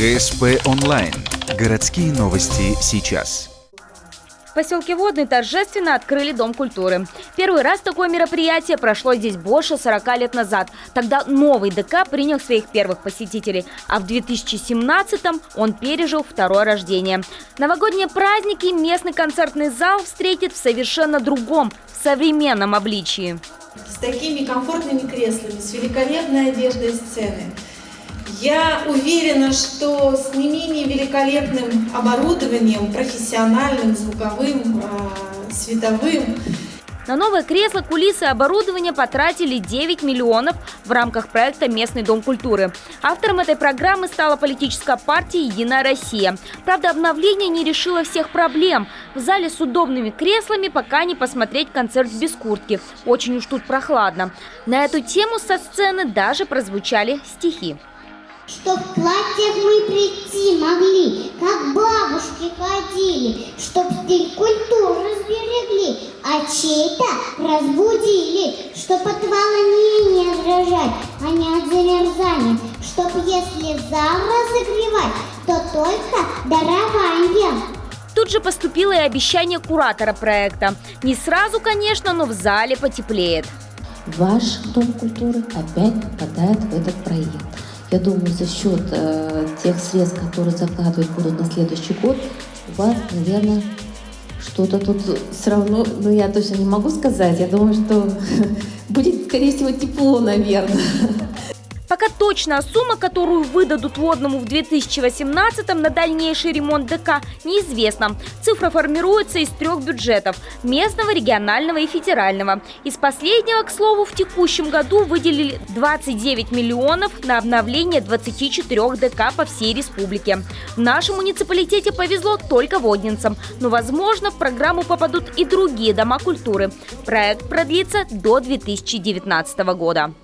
ГСП онлайн. Городские новости сейчас. В поселке Водный торжественно открыли Дом культуры. Первый раз такое мероприятие прошло здесь больше 40 лет назад. Тогда новый ДК принял своих первых посетителей, а в 2017-м он пережил второе рождение. Новогодние праздники местный концертный зал встретит в совершенно другом, в современном обличии. С такими комфортными креслами, с великолепной одеждой сцены. Я уверена, что с не менее великолепным оборудованием, профессиональным, звуковым, световым. На новые кресла, кулисы и оборудование потратили 9 миллионов в рамках проекта «Местный дом культуры». Автором этой программы стала политическая партия «Единая Россия». Правда, обновление не решило всех проблем. В зале с удобными креслами пока не посмотреть концерт без куртки. Очень уж тут прохладно. На эту тему со сцены даже прозвучали стихи. Чтоб в платьях мы прийти могли, как бабушки ходили, чтоб стиль культуры сберегли, а чей-то разбудили, чтоб от волнения дрожать, а не от замерзания, чтоб если зал разогревать, то только дарованием. Тут же поступило и обещание куратора проекта. Не сразу, конечно, но в зале потеплеет. Ваш Дом культуры опять попадает в этот проект. Я думаю, за счет тех средств, которые закладывать будут на следующий год, у вас, наверное, что-то тут все равно, я точно не могу сказать. Я думаю, что будет, скорее всего, тепло, наверное. Пока точная сумма, которую выдадут Водному в 2018-м на дальнейший ремонт ДК, неизвестна. Цифра формируется из 3 бюджетов – местного, регионального и федерального. Из последнего, к слову, в текущем году выделили 29 миллионов на обновление 24 ДК по всей республике. В нашем муниципалитете повезло только водненцам, но, возможно, в программу попадут и другие дома культуры. Проект продлится до 2019 года.